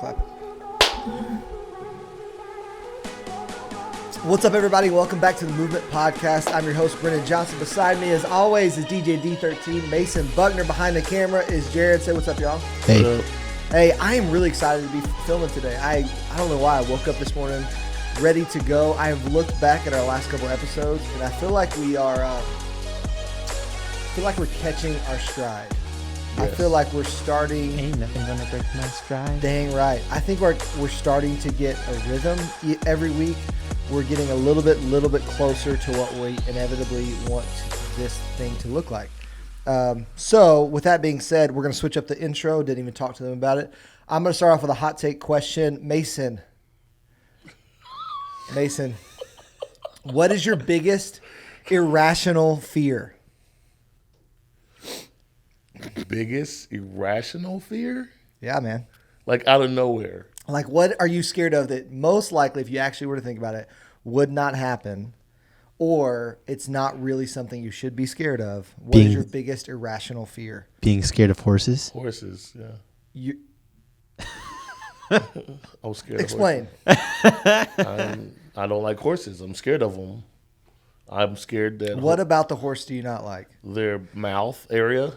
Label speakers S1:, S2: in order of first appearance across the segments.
S1: clap. What's up, everybody? Welcome back to the Movement Podcast. I'm your host, Brennan Johnson. Beside me, as always, is DJ D13. Mason Buckner. Behind the camera is Jared. Say what's up, y'all.
S2: Hey.
S1: Hey, I am really excited to be filming today. I don't know why. I woke up this morning ready to go. I have looked back at our last couple episodes, and I feel like we're catching our stride. Yes. I feel like we're starting.
S2: Ain't nothing gonna break my stride.
S1: Dang right. I think we're starting to get a rhythm every week. We're getting a little bit closer to what we inevitably want this thing to look like. So with that being said, we're going to switch up the intro. Didn't even talk to them about it. I'm going to start off with a hot take question. Mason, what is your biggest irrational fear?
S3: Biggest irrational fear?
S1: Yeah, man.
S3: Like out of nowhere.
S1: Like, what are you scared of that most likely, if you actually were to think about it, would not happen, or it's not really something you should be scared of? What is your biggest irrational fear?
S2: Being scared of horses?
S3: Horses, yeah. I'm scared
S1: Explain.
S3: of horses. I don't like horses. I'm scared of them. I'm scared that...
S1: What about the horse do you not like?
S3: Their mouth area.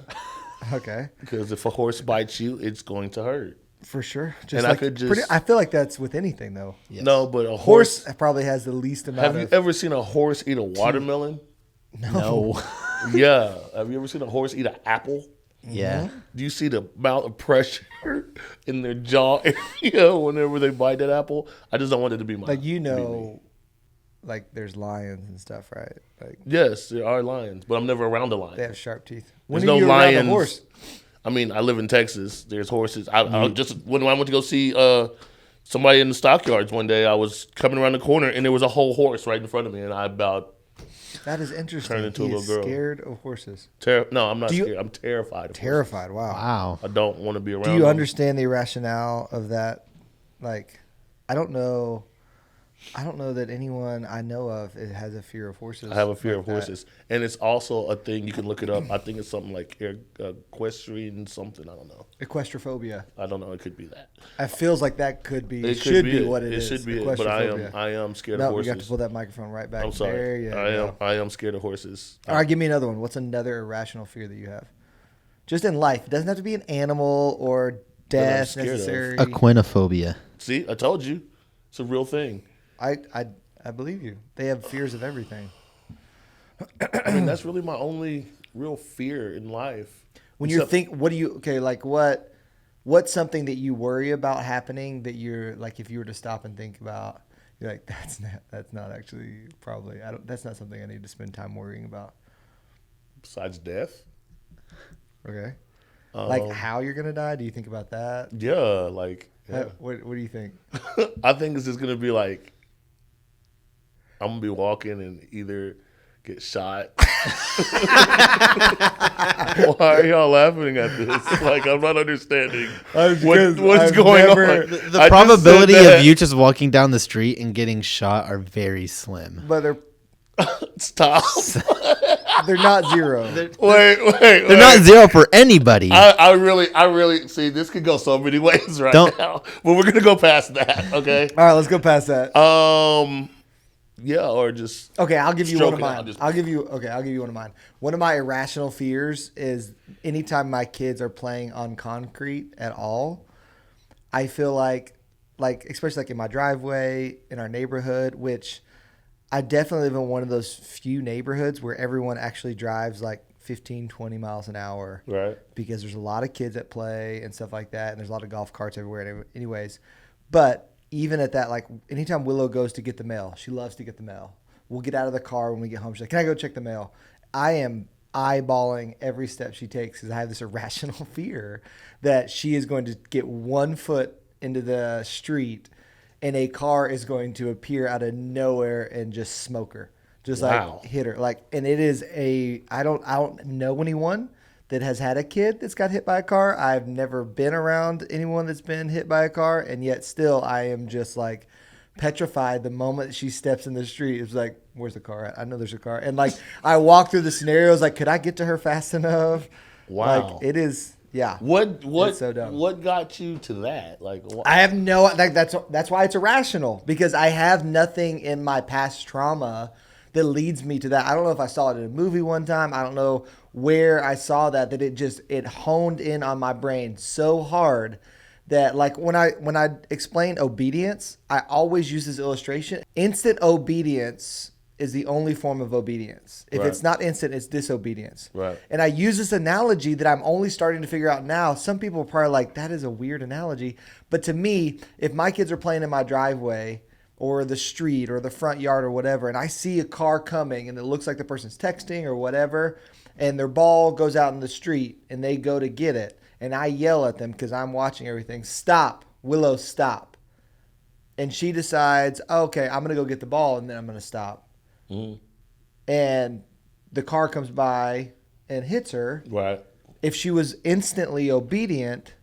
S1: Okay.
S3: Because if a horse bites you, it's going to hurt.
S1: For sure.
S3: I
S1: feel like that's with anything, though.
S3: Yes. No, but a
S1: horse probably has the least amount of...
S3: Have you ever seen a horse eat a watermelon?
S1: No.
S3: Yeah. Have you ever seen a horse eat an apple?
S2: Yeah.
S3: Do you see the amount of pressure in their jaw area whenever they bite that apple? I just don't want it to be my...
S1: Like there's lions and stuff, right? Like,
S3: yes, there are lions, but I'm never around a lion.
S1: They have sharp teeth.
S3: There's no lions. A horse? I mean, I live in Texas. There's horses. I just when I went to go see somebody in the stockyards one day, I was coming around the corner and there was a whole horse right in front of me, and I about
S1: that is interesting.
S3: Turned into a little girl.
S1: Scared of horses?
S3: No, I'm not scared. I'm terrified.
S1: Terrified. Wow.
S3: I don't want to be around.
S1: Do you understand the rationale of that? Like, I don't know that anyone I know of has a fear of horses.
S3: I have a fear of horses. And it's also a thing, you can look it up. I think it's something like equestrian something. I don't know.
S1: Equestrophobia.
S3: I don't know. It could be that.
S1: It feels like that could be. It should be what it is.
S3: It should be it. But I am scared of horses.
S1: You have to pull that microphone right back.
S3: I'm sorry. I am scared of horses.
S1: All right, give me another one. What's another irrational fear that you have? Just in life. It doesn't have to be an animal or death necessary.
S2: Aquinophobia.
S3: See, I told you. It's a real thing.
S1: I believe you. They have fears of everything.
S3: I mean, that's really my only real fear in life.
S1: When what's something that you worry about happening that you're like, if you were to stop and think about, you're like, that's not actually probably, that's not something I need to spend time worrying about.
S3: Besides death?
S1: Okay. Like how you're going to die? Do you think about that?
S3: Yeah. Like, yeah.
S1: What do you think?
S3: I think it's just going to be like, I'm going to be walking and either get shot. Why are y'all laughing at this? Like, I'm not understanding what's going on.
S2: The probability of you just walking down the street and getting shot are very slim.
S1: But they're...
S3: Stop.
S1: They're not zero.
S3: Wait.
S2: They're not zero for anybody.
S3: I really see this could go so many ways now. But we're gonna go past that. Okay.
S1: All right, let's go past that.
S3: Yeah, or just
S1: okay. I'll give you one of mine. I'll give you one of mine. One of my irrational fears is anytime my kids are playing on concrete at all, I feel like especially like in my driveway in our neighborhood, which I definitely live in one of those few neighborhoods where everyone actually drives like 15, 20 miles an hour.
S3: Right.
S1: Because there's a lot of kids that play and stuff like that. And there's a lot of golf carts everywhere anyways. But even at that, like anytime Willow goes to get the mail, she loves to get the mail. We'll get out of the car when we get home. She's like, can I go check the mail? I am eyeballing every step she takes because I have this irrational fear that she is going to get 1 foot into the street and a car is going to appear out of nowhere and just smoke her, just like hit her. Like, and it is I don't know anyone that has had a kid that's got hit by a car. I've never been around anyone that's been hit by a car, and yet still I am just like petrified the moment she steps in the street. It's like, where's the car at? I know there's a car. And like I walk through the scenarios like, could I get to her fast enough?
S3: Wow.
S1: Like it is. Yeah.
S3: What
S1: so dumb.
S3: What got you to that? Like,
S1: I have no. Like, that's why it's irrational, because I have nothing in my past trauma that leads me to that. I don't know if I saw it in a movie one time. I don't know where I saw that it honed in on my brain so hard that, like, when I explain obedience, I always use this illustration. Instant obedience is the only form of obedience. If
S3: Right.
S1: it's not instant, it's disobedience.
S3: Right.
S1: And I use this analogy that I'm only starting to figure out now. Some people are probably like, that is a weird analogy. But to me, if my kids are playing in my driveway or the street or the front yard or whatever, and I see a car coming and it looks like the person's texting or whatever, and their ball goes out in the street and they go to get it, and I yell at them because I'm watching everything, stop, Willow, stop. And she decides, okay, I'm going to go get the ball and then I'm going to stop.
S3: Mm-hmm.
S1: And the car comes by and hits her.
S3: Right.
S1: If she was instantly obedient,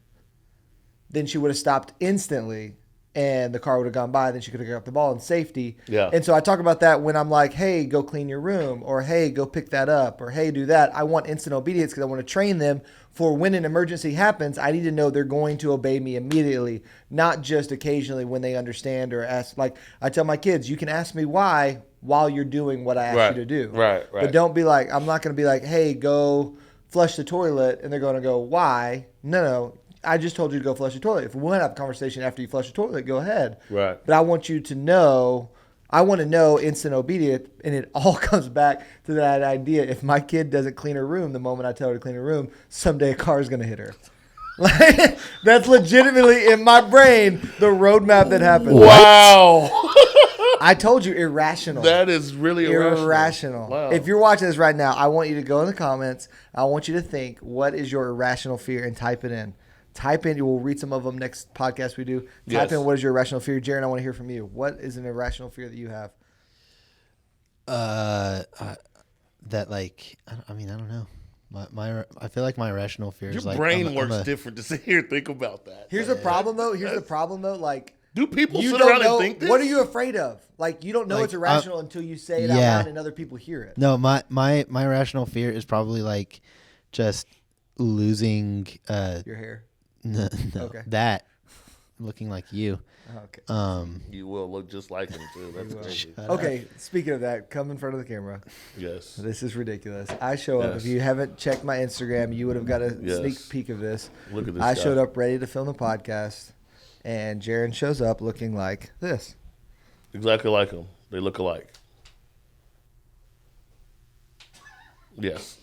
S1: then she would have stopped instantly and the car would have gone by. Then she could have got the ball in safety.
S3: Yeah.
S1: And so I talk about that when I'm like, hey, go clean your room, or hey, go pick that up, or hey, do that. I want instant obedience because I want to train them for when an emergency happens. I need to know they're going to obey me immediately, not just occasionally when they understand or ask. Like I tell my kids, you can ask me why while you're doing what I asked you to do.
S3: Right.
S1: But don't be like, I'm not going to be like, hey, go flush the toilet. And they're going to go, why? No. I just told you to go flush the toilet. If we want to have a conversation after you flush the toilet, go ahead.
S3: Right.
S1: But I want you to know, I want to know instant obedience. And it all comes back to that idea. If my kid doesn't clean her room the moment I tell her to clean her room, someday a car is going to hit her. Like, that's legitimately in my brain the roadmap that happens.
S3: Wow.
S1: I told you, irrational.
S3: That is really
S1: irrational.
S3: Wow.
S1: If you're watching this right now, I want you to go in the comments. I want you to think, what is your irrational fear, and type it in. Type in. We'll read some of them next podcast we do. Type
S3: Yes.
S1: in, what is your irrational fear? Jaron, I want to hear from you. What is an irrational fear that you have?
S2: That like I don't know. I feel like my irrational fear is
S3: Your
S2: like
S3: brain works different to sit here and think about that.
S1: Here's the problem, though. Like,
S3: Do people
S1: you
S3: sit
S1: don't
S3: around
S1: know.
S3: and think this?
S1: What are you afraid of? Like, you don't know
S2: Like,
S1: it's irrational until you say it out loud and other people hear it.
S2: No, my irrational fear is probably like just losing
S1: Your hair.
S2: no,
S1: Okay.
S2: that looking like you.
S1: Okay.
S3: You will look just like him too. That's crazy.
S1: Okay. Speaking of that, come in front of the camera.
S3: Yes.
S1: This is ridiculous. I show up.
S3: Yes.
S1: If you haven't checked my Instagram, you would have got a
S3: Yes.
S1: sneak peek of this.
S3: Look at this
S1: I
S3: guy.
S1: showed up ready to film the podcast, and Jaron shows up looking like this.
S3: Exactly like him. They look alike. Yes.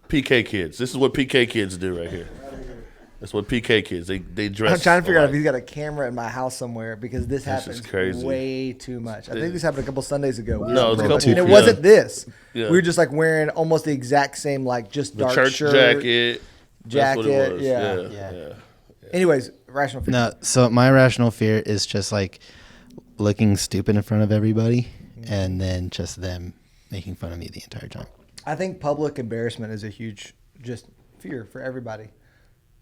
S3: PK kids. This is what PK kids do right here. That's what PK kids. They dress.
S1: I'm trying to figure out if
S3: alike.
S1: he's got a camera in my house somewhere, because this
S3: is
S1: happens
S3: crazy.
S1: way too much. I think this happened a couple Sundays ago.
S3: No, it's a couple-
S1: and it
S3: yeah.
S1: wasn't this.
S3: Yeah.
S1: We were just like wearing almost the exact same, like just
S3: The
S1: dark
S3: church
S1: shirt,
S3: jacket. That's what it
S1: jacket,
S3: was.
S1: yeah.
S3: Yeah.
S1: Anyways, rational fear.
S2: No, so my irrational fear is just like looking stupid in front of everybody, and then just them making fun of me the entire time.
S1: I think public embarrassment is a huge just fear for everybody.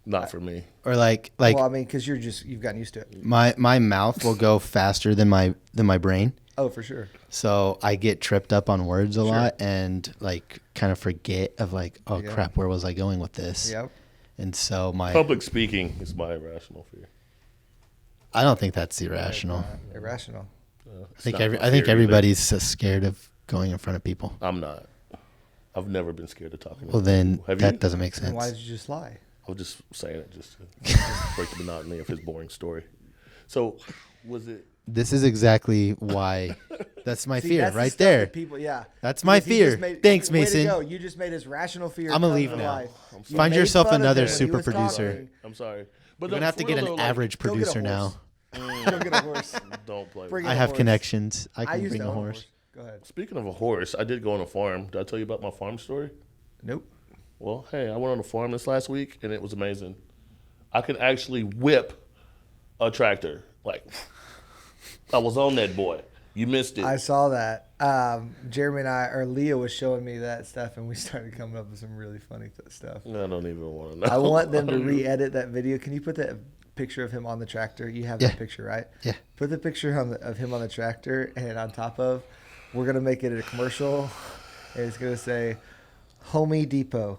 S3: Not for me.
S2: Or like
S1: Well, I mean, because you've gotten used to it.
S2: my mouth will go faster than my brain.
S1: Oh, for sure.
S2: So I get tripped up on words a lot, and like kind of forget of like, oh
S1: Yeah.
S2: crap, where was I going with this?
S1: Yep.
S2: And so
S3: Public speaking is my irrational fear.
S2: I don't think that's irrational.
S1: Irrational.
S3: It's
S2: I think
S3: not my
S2: I think
S3: fear either.
S2: everybody's so scared of going in front of people.
S3: I'm not. I've never been scared of talking.
S2: Well, then
S3: Have
S2: that
S3: you?
S2: doesn't make
S1: Then why
S2: sense.
S1: did you just lie?
S3: I was just saying it just to break the monotony of his boring story. So, was it?
S2: This is exactly why. That's my
S1: See,
S2: fear
S1: that's the
S2: right
S1: stuff
S2: there.
S1: that people, yeah.
S2: That's my
S1: Because he just
S2: fear. Thanks,
S1: way to
S2: Mason.
S1: go. You just made his rational fear.
S2: I'ma
S1: come
S2: leave
S1: to
S2: now.
S1: life. You
S2: Find
S1: made
S2: yourself
S1: fun of
S2: another
S1: him when he
S2: super
S1: was
S2: producer.
S1: talking.
S3: I'm sorry, but
S2: You're gonna have to
S3: for
S2: get
S3: real
S2: an
S3: though, like,
S2: average
S1: go get a
S2: producer
S1: horse.
S2: now.
S1: Go get a horse.
S3: Don't play.
S1: Bring
S3: With
S1: it.
S2: I
S1: a
S2: have
S1: horse.
S2: connections. I can
S1: used
S2: bring
S1: to
S2: a
S1: own
S2: horse.
S1: Go ahead.
S3: Speaking of a horse, I did go on a farm. Did I tell you about my farm story?
S1: Nope.
S3: Well, hey, I went on a farm this last week, and it was amazing. I could actually whip a tractor. Like, I was on that boy. You missed it.
S1: I saw that. Jeremy and Leah was showing me that stuff, and we started coming up with some really funny stuff.
S3: I don't even want to know.
S1: I want them to re-edit that video. Can you put that picture of him on the tractor? You have that
S2: Yeah.
S1: picture, right?
S2: Yeah.
S1: Put the picture of him on the tractor, and on top of, we're gonna make it a commercial, and it's gonna say, Homey Depot.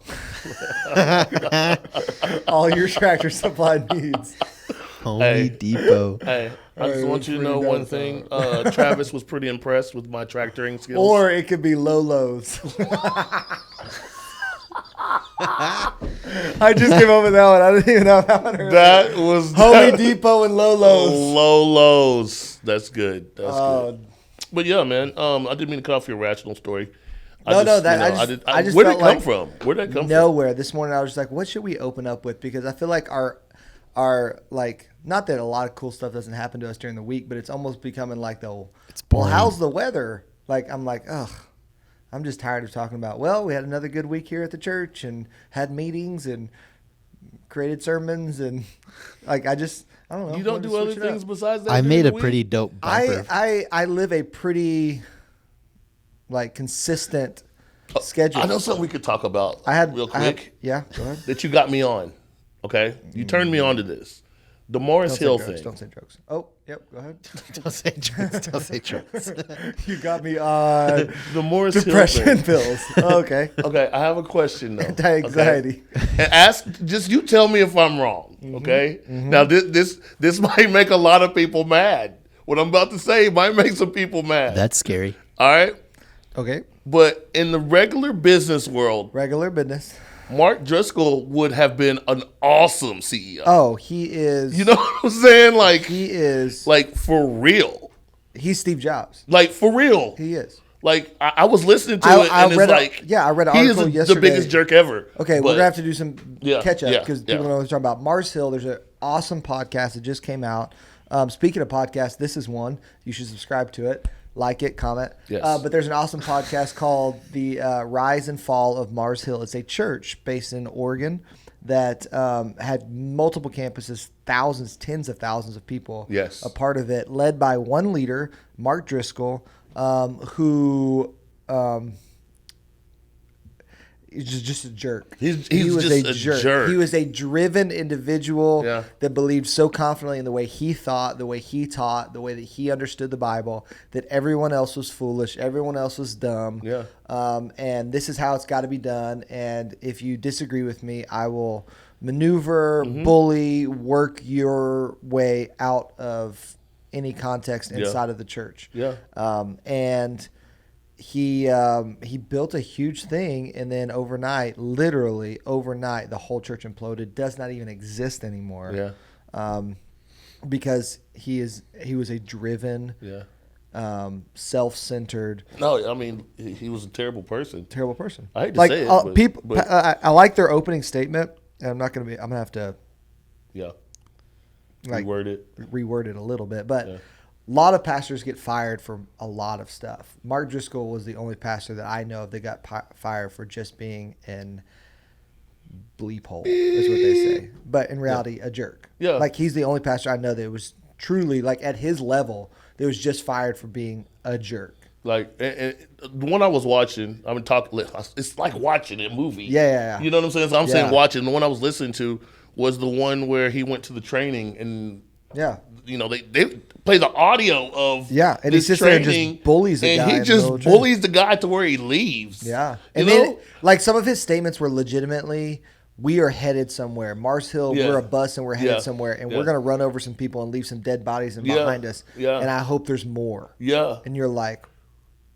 S1: All your tractor supply needs.
S2: Homey Depot.
S3: Hey, I just want you to know one thing. Travis was pretty impressed with my tractoring skills.
S1: Or it could be Lolo's. I just came up with that one. I didn't even know that one.
S3: That was
S1: Homey Depot and Lolo's.
S3: Lolo's. That's good. That's good. But yeah, man. I didn't mean to cut off your rational story.
S1: I just
S3: where did it come
S1: like
S3: from? Where did it come from?
S1: Nowhere. This morning I was just like, what should we open up with? Because I feel like our like, not that a lot of cool stuff doesn't happen to us during the week, but it's almost becoming like well, how's the weather? Like, I'm like, ugh. I'm just tired of talking about, well, we had another good week here at the church and had meetings and created sermons and like, I don't know.
S3: You don't do other things besides that?
S2: I made a pretty dope bumper.
S1: I live a pretty like consistent schedule.
S3: I know something we could talk about real quick.
S1: Go ahead.
S3: That you got me on. Okay? You turned me on to this. The Morris Hill thing.
S1: Don't say jokes. Oh, yep. Go ahead.
S2: Don't say jokes. Don't say jokes.
S1: You got me on
S3: the Morris
S1: depression
S3: Hill
S1: pills. Oh, okay.
S3: Okay, I have a question though.
S1: Anti-anxiety.
S3: Okay? And you tell me if I'm wrong. Okay. Mm-hmm. Now this might make a lot of people mad. What I'm about to say might make some people mad.
S2: That's scary.
S3: All right.
S1: Okay.
S3: But in the regular business world, Mark Driscoll would have been an awesome CEO.
S1: Oh, he is.
S3: You know what I'm saying? Like,
S1: he is.
S3: Like, for real.
S1: He's Steve Jobs.
S3: Like, for real.
S1: He is.
S3: Like, I was listening to it, and it's like...
S1: I read an article yesterday. He is
S3: the biggest jerk ever.
S1: Okay, we're going to have to do some catch-up because people don't know what we're talking about. Mars Hill, there's an awesome podcast that just came out. Speaking of podcasts, this is one. You should subscribe to it. Like it, comment.
S3: Yes.
S1: But there's an awesome podcast called The Rise and Fall of Mars Hill. It's a church based in Oregon that had multiple campuses, thousands, tens of thousands of people a part of it, led by one leader, Mark Driscoll, who is just a jerk.
S3: He was just a jerk.
S1: He was a driven individual that believed so confidently in the way he thought, the way he taught, the way that he understood the Bible, that everyone else was foolish, everyone else was dumb.
S3: Yeah.
S1: And this is how it's got to be done. And if you disagree with me, I will maneuver, bully, work your way out of any context inside of the church.
S3: Yeah.
S1: And he built a huge thing, and then literally overnight, the whole church imploded. Does not even exist anymore.
S3: Yeah.
S1: Because he was a driven, self-centered.
S3: No, I mean he was a terrible person.
S1: Terrible person.
S3: I hate to say it, but
S1: I like their opening statement, and I'm gonna have to.
S3: Yeah.
S1: Reword it a little bit, but. Yeah. A lot of pastors get fired for a lot of stuff. Mark Driscoll was the only pastor that I know of that got fired for just being an bleep hole, is what they say. But in reality, a jerk.
S3: Yeah.
S1: Like, he's the only pastor I know that was truly, like, at his level, that was just fired for being a jerk.
S3: Like, and the one I was watching, it's like watching a movie.
S1: Yeah.
S3: You know what I'm saying? So I'm saying watching. The one I was listening to was the one where he went to the training and, you know, they play the audio of
S1: and he sits there and just bullies the guy.
S3: And he just bullies the guy to where he leaves.
S1: Yeah. And then, like, some of his statements were legitimately, we are headed somewhere. Mars Hill, we're a bus and we're headed somewhere. And we're going to run over some people and leave some dead bodies behind us.
S3: Yeah.
S1: And I hope there's more.
S3: Yeah.
S1: And you're like,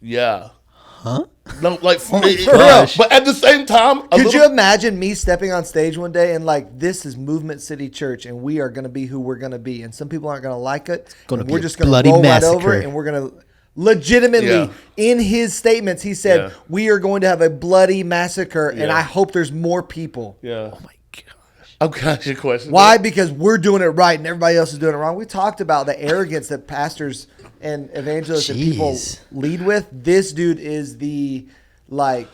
S2: huh?
S3: No, like,
S1: for real.
S3: But at the same time,
S1: could you imagine me stepping on stage one day and like, this is Movement City Church, and we are going to be who we're going to be, and some people aren't going to like it. We're just going to roll right over it, and we're going to legitimately in his statements, he said, we are going to have a bloody massacre, and I hope there's more people.
S3: Yeah.
S2: Oh my gosh.
S3: I've got your question.
S1: Why? Because we're doing it right and everybody else is doing it wrong. We talked about the arrogance that pastors and evangelists and people lead with. This dude is the, like,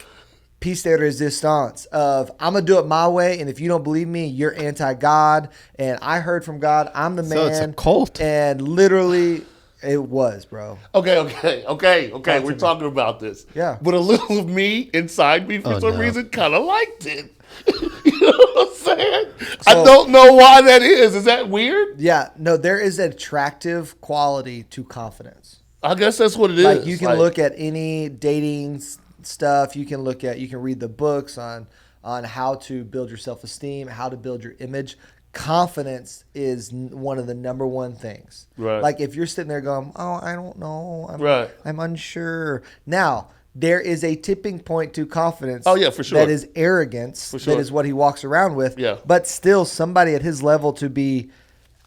S1: piece de resistance of, I'm going to do it my way, and if you don't believe me, you're anti-God, and I heard from God, I'm the man.
S2: So it's a cult.
S1: And literally, it was, bro.
S3: Okay. We're talking about this.
S1: Yeah.
S3: But a little of me inside me, for some reason, kind of liked it. You know what I'm saying? So, I don't know why that is. Is that weird?
S1: Yeah. No, there is an attractive quality to confidence.
S3: I guess that's what it is.
S1: Like, you can look at any dating stuff. You can read the books on how to build your self-esteem, how to build your image. Confidence is one of the number one things.
S3: Right.
S1: Like if you're sitting there going, "Oh, I don't know. I'm unsure." Now, there is a tipping point to confidence.
S3: Oh, yeah, for sure.
S1: That is arrogance.
S3: For sure.
S1: That is what he walks around with.
S3: Yeah.
S1: But still, somebody at his level to be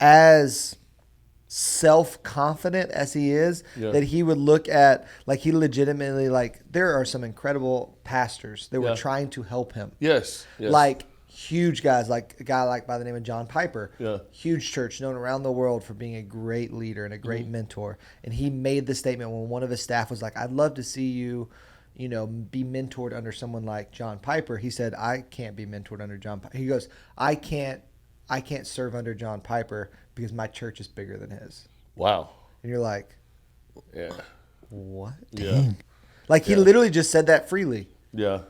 S1: as self-confident as he is, that he would look at, like he legitimately, like there are some incredible pastors that were trying to help him.
S3: Yes.
S1: Like huge guys, like a guy like by the name of John Piper.
S3: Yeah.
S1: Huge church, known around the world for being a great leader and a great mentor. And he made the statement when one of his staff was like, "I'd love to see you, be mentored under someone like John Piper." He said, "I can't be mentored under John Piper." He goes, I can't serve under John Piper because my church is bigger than his."
S3: Wow.
S1: And you're like,
S3: Yeah.
S1: what?
S3: Yeah.
S1: Like he literally just said that freely.
S3: Yeah.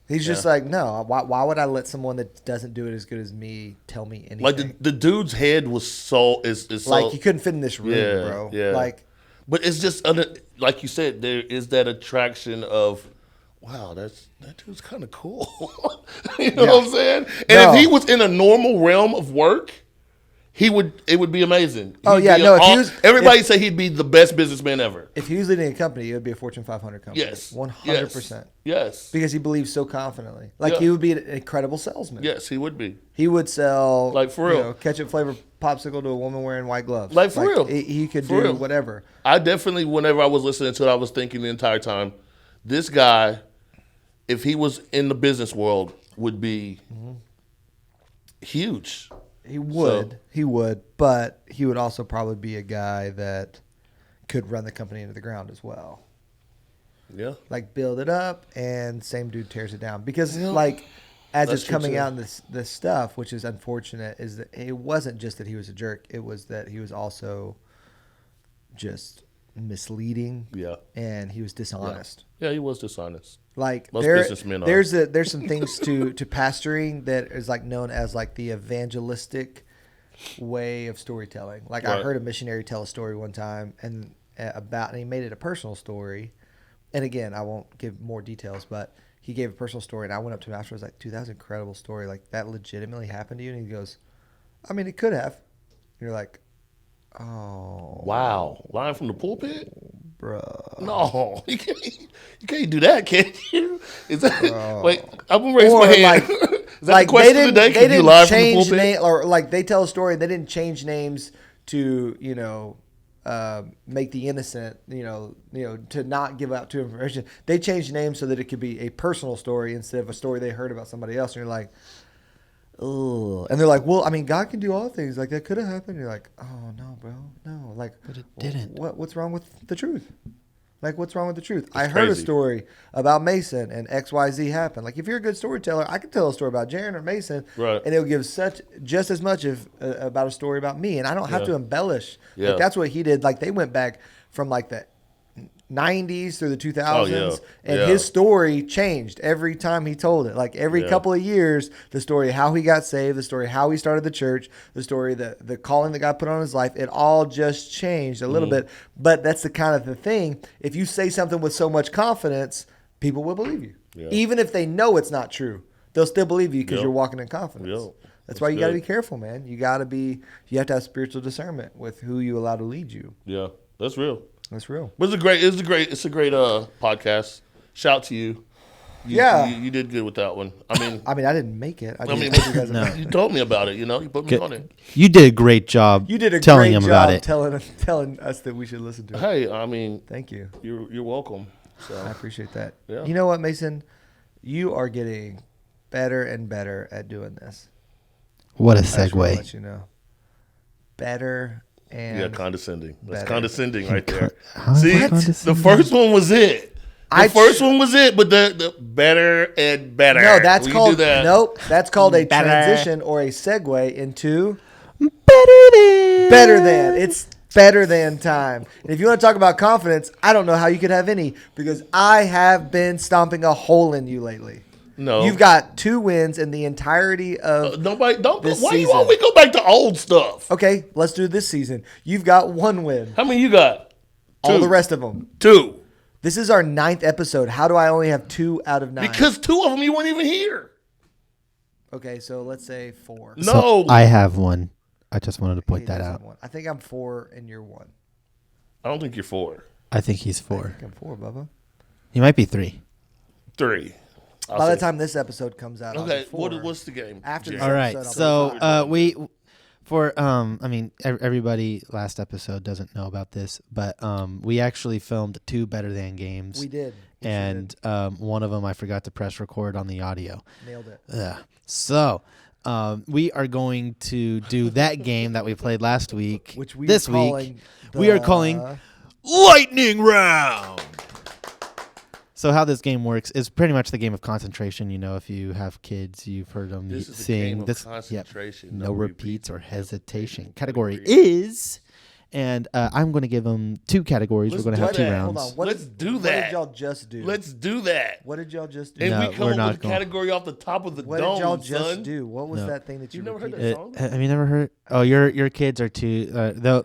S1: He's just like, no, why would I let someone that doesn't do it as good as me tell me anything?
S3: Like the dude's head was so
S1: like he couldn't fit in this room, bro.
S3: Yeah.
S1: Like,
S3: but it's just like you said, there is that attraction of, wow, that dude's kind of cool. You know what I'm saying? And if he was in a normal realm of work, it would be amazing. Everybody say he'd be the best businessman ever.
S1: If he was leading a company, it would be a Fortune 500 company.
S3: Yes.
S1: 100%.
S3: Yes.
S1: Because he believes so confidently. Like he would be an incredible salesman.
S3: Yes, he would be.
S1: He would sell,
S3: like for real,
S1: ketchup flavored popsicle to a woman wearing white gloves.
S3: Like for real.
S1: He could do whatever.
S3: I definitely, whenever I was listening to it, I was thinking the entire time, this guy, if he was in the business world, would be huge.
S1: He would, but he would also probably be a guy that could run the company into the ground as well.
S3: Yeah.
S1: Like build it up and same dude tears it down. Because like as it's coming out in this stuff, which is unfortunate, is that it wasn't just that he was a jerk. It was that he was also just misleading.
S3: Yeah.
S1: And he was dishonest.
S3: Yeah, he was dishonest.
S1: Like
S3: most businessmen are.
S1: There's some things to pastoring that is like known as like the evangelistic way of storytelling. Like I heard a missionary tell a story one time and he made it a personal story. And again, I won't give more details, but he gave a personal story and I went up to him afterwards like, "Dude, that was an incredible story. Like that legitimately happened to you?" And he goes, "I mean, it could have." And you're like, "Oh,
S3: wow, lying from the pulpit,
S1: bro."
S3: No, you can't do that, can you? Is that wait? I'm gonna raise my hand. Is that the question today?
S1: They didn't change name, or like they tell a story. They didn't change names to make the innocent, to not give out too information. They changed names so that it could be a personal story instead of a story they heard about somebody else. And you're like, oh, and they're like, "Well, I mean, God can do all things. Like that could have happened." And you're like, "Oh no, bro, no." Like,
S2: but it didn't.
S1: What's wrong with the truth? Like, what's wrong with the truth? I heard a story about Mason and XYZ happened. Like, if you're a good storyteller, I could tell a story about Jaron or Mason,
S3: right, and
S1: it'll give just as much about a story about me, and I don't have to embellish.
S3: Yeah.
S1: Like, that's what he did. Like, they went back from like the 90s through the 2000s, and his story changed every time he told it. Like every couple of years, the story how he got saved, the story how he started the church, the story the calling that God put on his life, it all just changed a little bit. But that's the kind of the thing. If you say something with so much confidence, people will believe you. Yeah. Even if they know it's not true, they'll still believe you because you're walking in confidence. That's why you got to be careful, man. You have to have spiritual discernment with who you allow to lead you.
S3: Yeah, that's real.
S1: That's real.
S3: But it's a great podcast. Shout to you. You did good with that one. I mean,
S1: I didn't make it.
S3: You told me about it. You put me on it.
S2: You did a great job.
S1: You did a
S2: telling
S1: great
S2: him
S1: job
S2: about it.
S1: telling us that we should listen to it.
S3: Hey, I mean,
S1: thank you.
S3: You're welcome. So.
S1: I appreciate that.
S3: Yeah.
S1: You know what, Mason? You are getting better and better at doing this.
S2: What a segue.
S1: Let you know. Better. And
S3: condescending. That's
S1: better.
S3: Condescending right there.
S2: See,
S3: the first one was it. First one was it, but the better and better.
S1: No, that's called nope. That's called a transition or a segue into better than. It's better than time. And if you want to talk about confidence, I don't know how you could have any because I have been stomping a hole in you lately.
S3: No,
S1: you've got 2 wins in the entirety of this
S3: why
S1: season.
S3: You always go back to old stuff?
S1: Okay, let's do this season. You've got 1 win.
S3: How many you got?
S1: 2. All the rest of them.
S3: 2.
S1: This is our 9th episode. How do I only have 2 out of 9?
S3: Because 2 of them you weren't even here.
S1: Okay, so let's say 4.
S3: No.
S2: So I have one. I just wanted to point that out.
S1: I think I'm 4 and you're 1.
S3: I don't think you're 4.
S2: I think he's
S1: I
S2: 4.
S1: think I'm 4, Bubba.
S2: He might be 3.
S3: 3.
S1: By the time this episode comes out,
S3: Okay,
S1: I'll be 4.
S3: what's the game?
S1: After this
S2: All right.
S1: episode, I'll be
S2: So everybody last episode doesn't know about this, but we actually filmed 2 better than games.
S1: We did.
S2: And one of them I forgot to press record on the audio.
S1: Nailed it.
S2: So we are going to do that game that we played last week.
S1: Which we
S2: this
S1: are
S2: week
S1: calling
S2: we are calling Lightning Round. So how this game works is pretty much the game of concentration. You know, if you have kids, you've heard them
S3: This is the
S2: sing
S3: game of
S2: this.
S3: concentration.
S2: No repeats or hesitation. Category is, and I'm going to give them 2 categories.
S3: Let's
S2: We're going to have
S3: do
S2: 2
S3: that.
S2: rounds.
S1: Hold on.
S3: Let's do
S1: What
S3: that.
S1: did y'all just do?
S3: Let's do that.
S1: What did y'all just do?
S3: And
S2: No,
S3: we come
S2: we're
S3: up
S2: not
S3: with a
S2: going.
S3: category off the top of the
S1: What
S3: dome,
S1: did y'all just
S3: son.
S1: do? What was
S2: No.
S1: that thing that you
S3: never heard
S1: repeated?
S3: that song?
S2: Have you never heard? Oh, your kids are too. They'll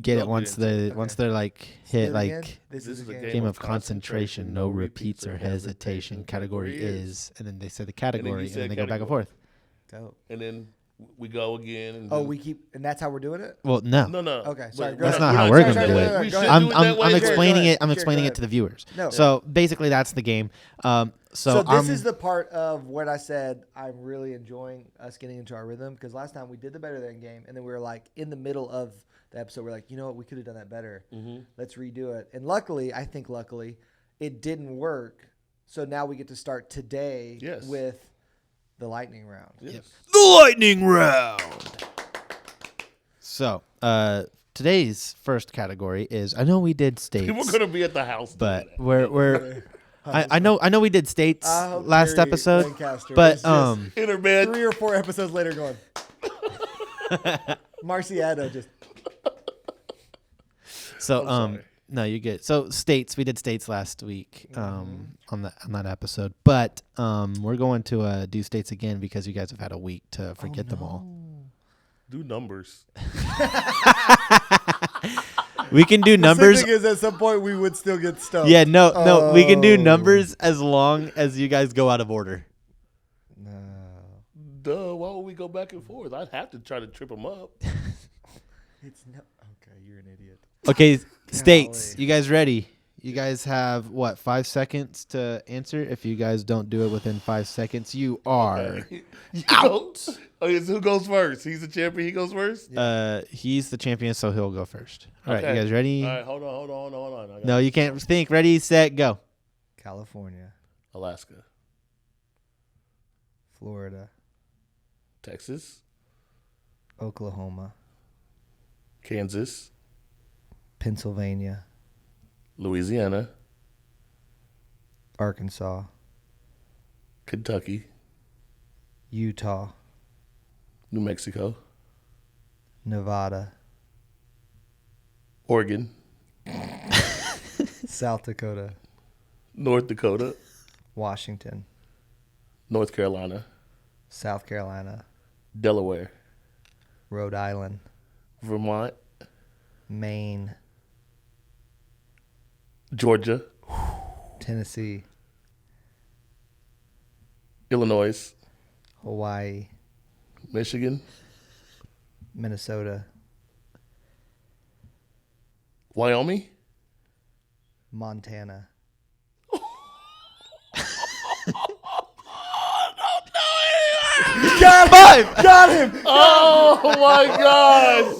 S2: get
S3: They'll
S2: it once
S3: get into
S2: they once they're like hit
S1: Do it again?
S2: like
S1: This is a
S2: game of concentration. No repeats or hesitation. Category is, and then they say the category, and
S3: said
S2: then they go back and
S3: category.
S2: forth.
S1: Dope.
S3: And then we go again. And
S1: Oh,
S3: then-
S1: we keep, and that's how we're doing it?
S2: Well, no.
S3: No.
S1: Okay, sorry,
S3: But
S1: go
S2: That's
S1: ahead.
S2: not
S3: we're
S2: how we're
S3: trying
S2: gonna
S3: to
S2: do
S3: do
S2: it.
S3: We should
S1: Go
S3: do
S1: ahead.
S3: it that way.
S2: I'm
S1: Go
S2: explaining
S1: ahead.
S2: it. I'm
S1: Sure,
S2: explaining
S1: go
S2: it to the viewers.
S1: No.
S2: So basically, that's the game.
S1: So
S2: So
S1: this is the part of what I said I'm really enjoying us getting into our rhythm, because last time we did the better than game, and then we were like in the middle of the episode, we're like, you know what, we could have done that better. Let's redo it. And luckily, it didn't work. So now we get to start today
S3: Yes.
S1: with the lightning round.
S3: Yes.
S2: the lightning round. So today's first category is, I know we did states,
S3: We're gonna be at the house,
S2: but
S3: doing
S2: we're I know we did states
S1: I hope
S2: last
S1: Terry
S2: episode,
S1: Lancaster
S2: but
S1: is just
S3: that. Internet.
S1: 3 or 4 episodes later going, Marciano just,
S2: so
S3: sorry.
S2: no, you get so states. We did states last week on that episode, but we're going to do states again because you guys have had a week to forget them all.
S3: Do numbers.
S2: We can do
S1: The
S2: numbers.
S1: thing is, at some point we would still get stumped.
S2: Yeah, no, we can do
S1: Oh.
S2: numbers as long as you guys go out of order.
S1: No.
S3: Duh. Why would we go back and forth? I'd have to try to trip them up.
S1: It's no. Okay, you're an idiot.
S2: Okay, states.
S1: Golly.
S2: You guys ready? You guys have 5 seconds to answer. If you guys don't do it within 5 seconds, you are
S3: out. Okay, so who goes first? He's the champion. He goes first.
S2: he's the champion, so he'll go first. All right,
S3: Okay.
S2: you guys ready?
S3: All right, hold on. I got
S2: No, you can't think. Ready, set, go.
S1: California,
S3: Alaska,
S1: Florida,
S3: Texas,
S1: Oklahoma,
S3: Kansas,
S1: Pennsylvania,
S3: Louisiana,
S1: Arkansas,
S3: Kentucky,
S1: Utah,
S3: New Mexico,
S1: Nevada,
S3: Oregon,
S1: South Dakota,
S3: North Dakota,
S1: Washington,
S3: North Carolina,
S1: South Carolina,
S3: Delaware,
S1: Rhode Island,
S3: Vermont,
S1: Maine,
S3: Georgia,
S1: Tennessee,
S3: Illinois,
S1: Hawaii,
S3: Michigan,
S1: Minnesota,
S3: Wyoming,
S1: Montana. Got him!
S3: Oh my gosh!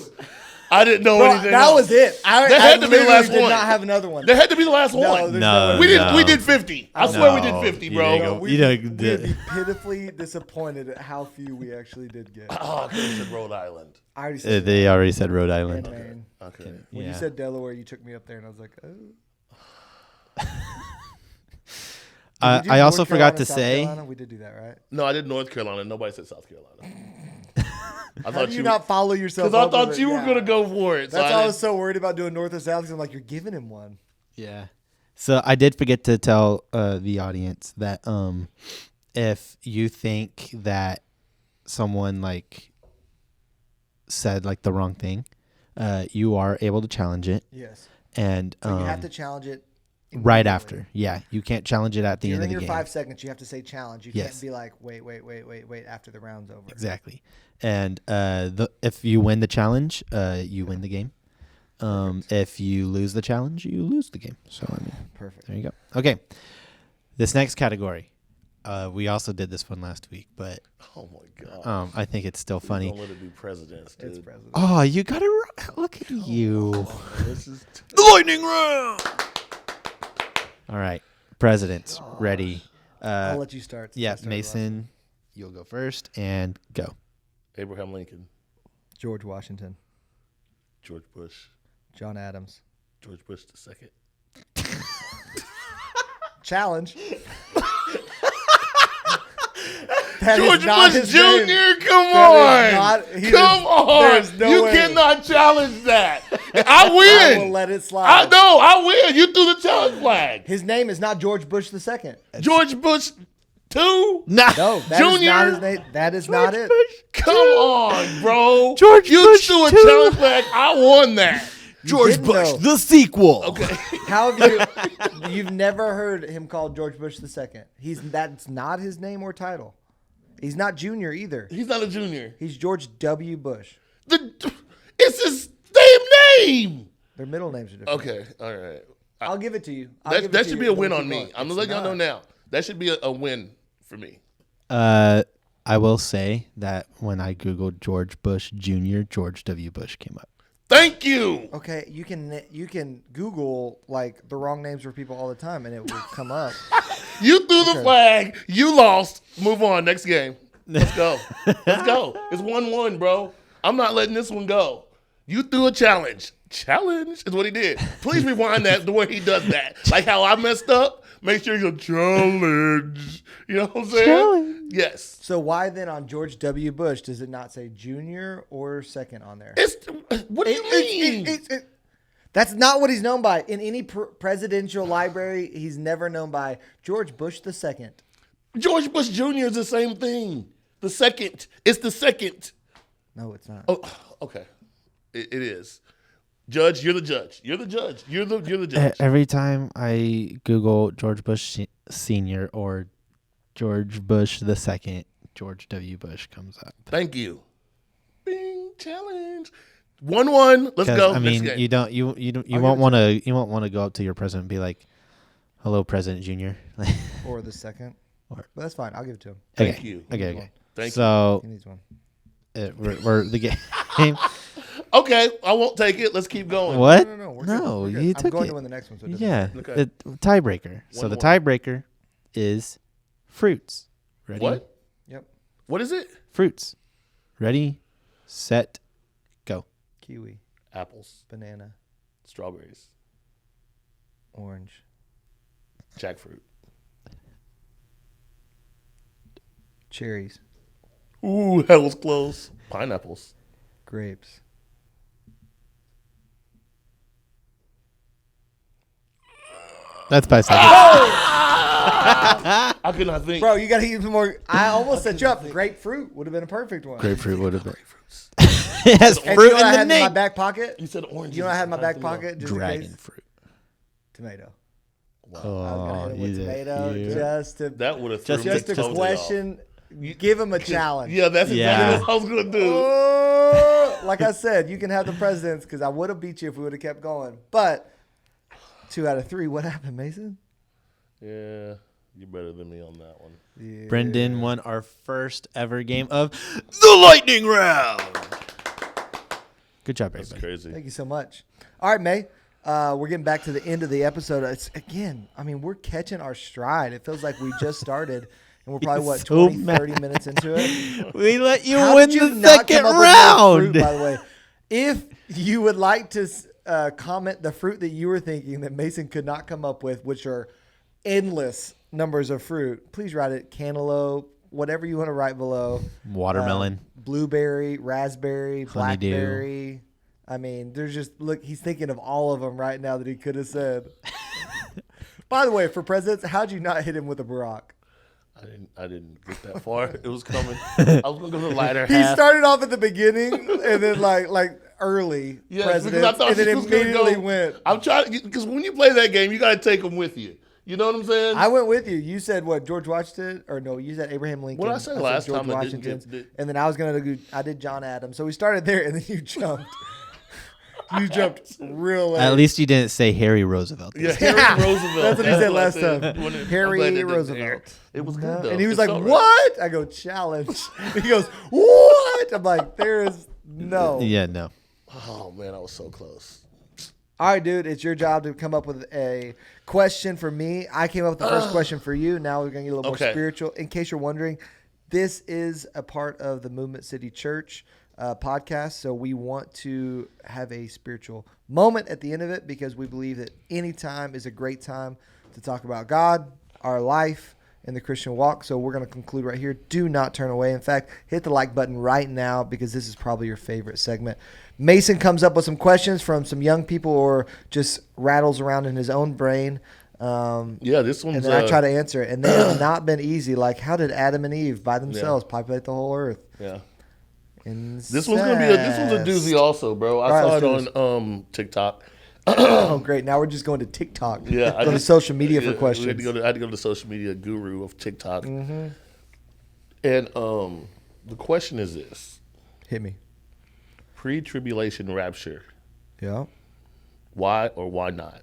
S3: I didn't know
S1: Bro,
S3: anything.
S1: that
S3: else.
S1: was it.
S3: That had to be the
S1: literally
S3: last
S1: did
S3: one.
S1: not have another one.
S3: That had to be the last
S1: No,
S3: one.
S1: there's
S2: No.
S1: no
S3: We
S1: way.
S3: did 50. I swear we did 50,
S2: you
S3: bro.
S2: didn't go-
S1: We'd
S2: You
S1: be,
S2: don't-
S1: we'd be pitifully disappointed at how few we actually did get.
S3: Oh, I could have said Rhode Island.
S1: I already said
S2: They already said Rhode
S1: and
S2: Island.
S1: Maine.
S3: Okay.
S1: When
S2: Yeah.
S1: you said Delaware, you took me up there, and I was like, oh. Did we do
S2: I also
S1: North
S2: forgot
S1: Carolina,
S2: to
S1: South
S2: say.
S1: Carolina? We did do that, right?
S3: No, I did North Carolina. Nobody said South Carolina. I
S1: How do you not follow yourself?
S3: because I
S1: up
S3: thought
S1: with
S3: you
S1: it?
S3: were
S1: Yeah.
S3: gonna go for it. So
S1: That's why I
S3: I
S1: was so worried about doing North or South, because I'm like, you're giving him one.
S2: Yeah. So I did forget to tell the audience that if you think that someone like said like the wrong thing, you are able to challenge it.
S1: Yes.
S2: And
S1: So you have to challenge it
S2: right
S1: immediately.
S2: after. Yeah, you can't challenge it at the end
S1: During
S2: of the
S1: your
S2: game.
S1: 5 seconds, you have to say challenge. You
S2: Yes.
S1: can't be like, wait after the round's over.
S2: Exactly. And if you win the challenge, you win the game. If you lose the challenge, you lose the game. So I mean,
S1: Perfect.
S2: there you go. Okay, this next category, we also did this one last week, but
S3: Oh my god.
S2: I think it's still funny.
S3: Don't let it be presidents, dude.
S1: It's president.
S2: Oh, you gotta look at you.
S3: This is
S2: The lightning round. All right, presidents, ready.
S1: I'll let you start. since I
S2: Yeah,
S1: started
S2: Mason, you'll go first and go.
S3: Abraham Lincoln,
S1: last. George Washington,
S3: George Bush,
S1: John Adams.
S3: George Bush II.
S1: Challenge. That is
S3: George
S1: not
S3: Bush
S1: his name.
S3: Jr. Come
S1: That
S3: on,
S1: is not- he
S3: come
S1: is-
S3: on!
S1: there's no
S3: You
S1: way.
S3: cannot challenge that. I
S1: I will
S3: win.
S1: let it
S3: I
S1: slide.
S3: know. I win. You threw the challenge flag.
S1: His name is not George Bush II.
S3: George Bush II.
S2: Nah.
S1: No, that is
S3: Junior?
S1: not his name. That is not it.
S3: Come on, bro.
S2: George
S3: you
S2: Bush
S3: threw a
S2: II.
S3: challenge flag. I won that.
S2: George
S1: didn't
S2: Bush,
S1: know.
S2: the sequel.
S3: Okay.
S1: How have you've never heard him called George Bush II? That's not his name or title. He's not Junior either.
S3: He's not a junior.
S1: He's George W. Bush.
S3: It's his same name.
S1: Their middle names are different.
S3: Okay. All right.
S1: I'll give it to you.
S3: That should be a win on me. I'm gonna let y'all know now. That should be a win for me.
S2: I will say that when I Googled George Bush Jr., George W. Bush came up.
S3: Thank you.
S1: Okay, you can Google like the wrong names for people all the time, and it will come up.
S3: You threw the flag. You lost. Move on. Next game. Let's go. Let's go. It's 1-1, bro. I'm not letting this one go. You threw a challenge. Challenge is what he did. Please rewind that the way he does that. Like how I messed up. Make sure you go challenge. You know what I'm saying?
S2: Challenge.
S3: Yes.
S1: So why then on George W. Bush does it not say Junior or second on there?
S3: It's what do you mean?
S1: That's not what he's known by. In any presidential library, he's never known by George Bush II.
S3: George Bush Jr. is the same thing. The second. It's the second.
S1: No, it's not.
S3: Oh, okay. It is. Judge, you're the judge. You're the judge. You're the judge.
S2: Every time I Google George Bush Sr. or George Bush II, George W. Bush comes up.
S3: Thank you. Bing, challenge. 1-1. Let's go.
S2: I mean,
S3: Next game.
S2: you won't want to go up to your president and be like, "Hello, President Jr."
S1: Or the second.
S2: Or-
S1: But that's fine. I'll give it to him.
S3: Thank
S2: Okay.
S3: you.
S2: Okay.
S3: Thank
S2: So
S1: He needs one.
S2: we're the game.
S3: Okay, I won't take it. Let's keep going.
S2: What?
S1: No, we're
S2: No,
S1: good. We're good.
S2: you
S1: I'm
S2: took
S1: going
S2: it.
S1: to win the next one. So it doesn't
S2: Yeah.
S3: Okay.
S2: Tiebreaker. So the
S3: 1-1.
S2: tiebreaker is fruits. Ready?
S3: What?
S1: Yep.
S3: What is it?
S2: Fruits. Ready, set, go.
S1: Kiwi,
S3: Apples,
S1: banana,
S3: strawberries,
S1: orange,
S3: jackfruit.
S1: cherries,
S3: Ooh, that was close. Pineapples.
S1: grapes.
S2: That's by second.
S3: I could not think.
S1: Bro, you got to eat some more. I almost set you up. Grapefruit would have been a perfect one.
S2: Grapefruit would have been. It has
S1: And
S2: fruit
S1: you know what I
S2: in
S1: had
S2: the
S1: in my
S2: name.
S1: back pocket?
S3: You said orange.
S1: You know what I had in my back pocket? Just in
S2: Dragon
S1: case?
S2: fruit.
S1: Tomato. I was
S2: Oh,
S1: gonna hit him
S2: you
S1: with
S2: did.
S1: tomato
S2: You-
S1: just to
S3: That would have
S1: just a question. Give him a challenge.
S3: Yeah, that's exactly
S2: Yeah.
S3: what I was gonna do.
S1: Oh, like I said, you can have the presidents because I would have beat you if we would have kept going. But 2 out of 3. What happened, Mason?
S3: Yeah, you're better than me on that one.
S1: Yeah.
S2: Brendan won our first ever game of the lightning round. Good job,
S3: That's
S2: everybody.
S3: crazy.
S1: Thank you so much. All right, May. We're getting back to the end of the episode. It's again, I mean, we're catching our stride. It feels like we just started and we're probably, what,
S2: So
S1: 20, 30 minutes into it?
S2: We let you
S1: How
S2: win
S1: did you
S2: the
S1: not
S2: second
S1: come up with more
S2: round.
S1: fruit, by the way, if you would like to comment the fruit that you were thinking that Mason could not come up with, which are endless numbers of fruit, please write it cantaloupe, whatever you want to write below.
S2: Watermelon.
S1: Blueberry, raspberry,
S2: Honeydew.
S1: blackberry. I mean, there's just look. He's thinking of all of them right now that he could have said. By the way, for presidents, how'd you not hit him with a Barack?
S3: I didn't get that far. It was coming. I was gonna go to the lighter
S1: He
S3: half.
S1: started off at the beginning, and then like early
S3: Yes,
S1: presidents,
S3: because I thought
S1: and then
S3: she was gonna
S1: immediately
S3: go.
S1: went.
S3: I'm trying because when you play that game, you got to take them with you. You know what I'm saying?
S1: I went with you. You said what, George Washington, or no? You said Abraham Lincoln.
S3: What did I say last
S1: George
S3: time I didn't
S1: Washington's,
S3: get-
S1: and then I was gonna do. I did John Adams. So we started there, and then you jumped. You jumped real late.
S2: At least you didn't say Harry Roosevelt.
S3: Yeah, Harry Roosevelt.
S1: That's what he said last time.
S3: Harry
S1: Harry Roosevelt.
S3: It was good though.
S1: And he was
S3: It's
S1: like,
S3: all right.
S1: "What?" I go, "Challenge." He goes, "What?" I'm like, "There is no."
S2: Yeah, no.
S3: Oh man, I was so close.
S1: All right, dude, it's your job to come up with a question for me. I came up with the first question for you. Now we're going to get a little more spiritual. In case you're wondering, this is a part of the Movement City Church podcast. So we want to have a spiritual moment at the end of it because we believe that any time is a great time to talk about God, our life, and the Christian walk. So we're going to conclude right here. Do not turn away. In fact, hit the like button right now because this is probably your favorite segment. Mason comes up with some questions from some young people or just rattles around in his own brain.
S3: Yeah, this one's.
S1: And then I try to answer it. And they have not been easy. Like, how did Adam and Eve by themselves populate the whole earth?
S3: Yeah.
S1: Incest.
S3: This one's a doozy also, bro. I
S1: All right,
S3: saw
S1: let's
S3: it on TikTok.
S1: Oh, great. Now we're just going to TikTok.
S3: Yeah,
S1: Go to social media for
S3: we
S1: questions.
S3: had to go to the social media guru of TikTok.
S1: Mm-hmm.
S3: And the question is this:
S1: Hit me.
S3: pre-tribulation rapture.
S1: Yeah.
S3: Why or why not?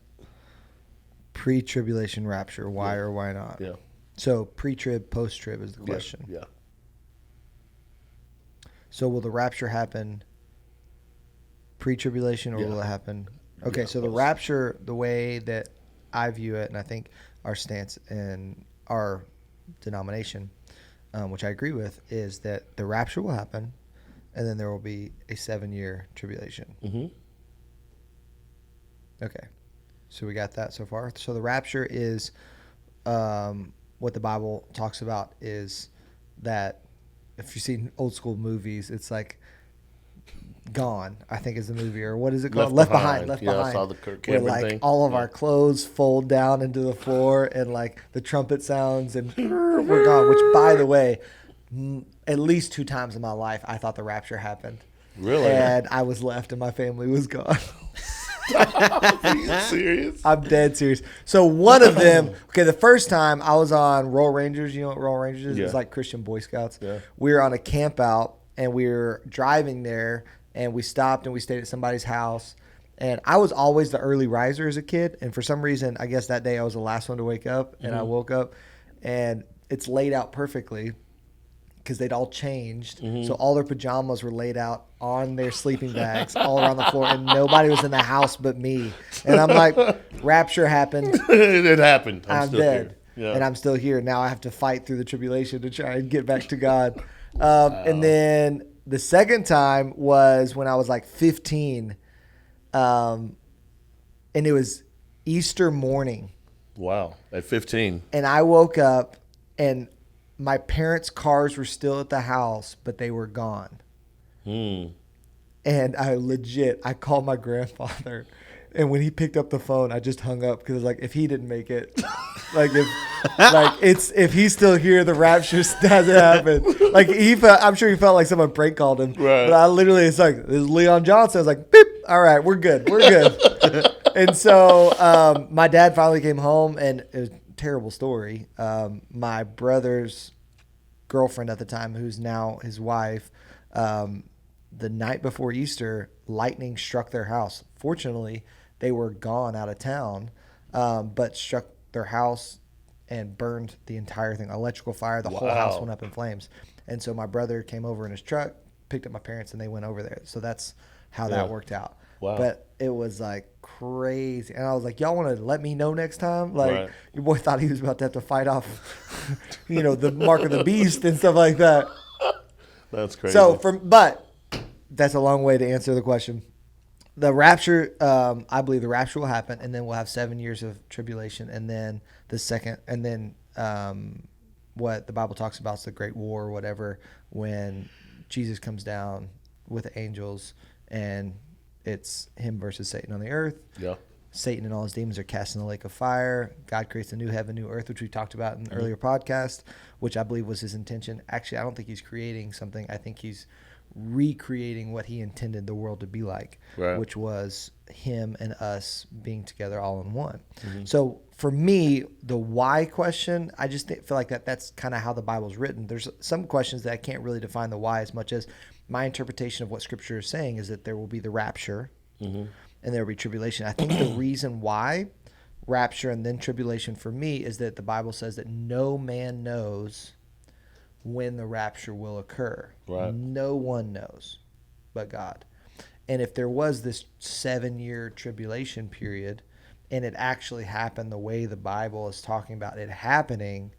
S1: Pre-tribulation rapture. Why or why not?
S3: Yeah.
S1: So pre-trib, post-trib is the question.
S3: Yeah.
S1: So will the rapture happen pre-tribulation or
S3: Yeah.
S1: will it happen? Okay,
S3: Yeah,
S1: so the
S3: post.
S1: rapture, the way that I view it, and I think our stance in our denomination, which I agree with, is that the rapture will happen and then there will be a 7-year tribulation.
S3: Mm-hmm.
S1: Okay. So we got that so far. So the rapture is what the Bible talks about is that if you've seen old school movies, it's like Gone, I think is the movie, or what is it called? Left Behind. Left
S3: Yeah, I
S1: Behind.
S3: saw the Kirk
S1: where
S3: Cameron
S1: like
S3: thing.
S1: all of our clothes fold down into the floor and like the trumpet sounds and we're gone. Which, by the way, at least 2 times in my life, I thought the rapture happened.
S3: Really?
S1: And I was left and my family was gone.
S3: Are you serious?
S1: I'm dead serious. So one of them, okay, the first time I was on Royal Rangers. You know what Royal Rangers is?
S3: Yeah.
S1: It's like Christian Boy Scouts.
S3: Yeah.
S1: We were on a camp out and we were driving there and we stopped and we stayed at somebody's house. And I was always the early riser as a kid. And for some reason, I guess that day I was the last one to wake up. And I woke up and it's laid out perfectly because they'd all changed. So all their pajamas were laid out on their sleeping bags all around the floor. And nobody was in the house but me. And I'm like, rapture happened.
S3: It happened.
S1: I'm
S3: still
S1: dead.
S3: Here. Yeah.
S1: And I'm still here. Now I have to fight through the tribulation to try and get back to God. And then the second time was when I was like 15. And it was Easter morning.
S3: Wow. At 15.
S1: And I woke up and my parents' cars were still at the house, but they were gone. And I called my grandfather. And when he picked up the phone, I just hung up because like if he didn't make it, if he's still here, the rapture hasn't happened. Like I'm sure he felt like someone prank called him.
S3: Right.
S1: But I literally, it's like this is Leon Johnson. I was like, beep. All right, we're good. And so my dad finally came home, and it was a terrible story. My brother's girlfriend at the time, who's now his wife, the night before Easter, lightning struck their house. Fortunately, they were gone out of town, but struck their house and burned the entire thing. Electrical fire, the whole house went up in flames. And so my brother came over in his truck, picked up my parents, and they went over there. So that's how that worked out.
S3: Wow.
S1: But it was like crazy. And I was like, y'all want to let me know next time? Like, your boy thought he was about to have to fight off, the mark of the beast and stuff like that.
S3: That's crazy.
S1: But that's a long way to answer the question. The rapture, I believe the rapture will happen, and then we'll have 7 years of tribulation, and then what the Bible talks about is the Great War or whatever, when Jesus comes down with the angels, and it's him versus Satan on the earth.
S3: Yeah.
S1: Satan and all his demons are cast in the lake of fire. God creates a new heaven, new earth, which we talked about in an earlier podcast, which I believe was his intention. Actually, I don't think he's creating something. I think he's recreating what he intended the world to be like,
S3: Right.
S1: which was him and us being together all in one. So for me, the why question, I just feel like that's kind of how the Bible's written. There's some questions that I can't really define the why as much as my interpretation of what Scripture is saying is that there will be the rapture and there will be tribulation. I think the reason why rapture and then tribulation for me is that the Bible says that no man knows when the rapture will occur.
S3: Right.
S1: No one knows but God. And if there was this 7-year tribulation period and it actually happened the way the Bible is talking about it happening,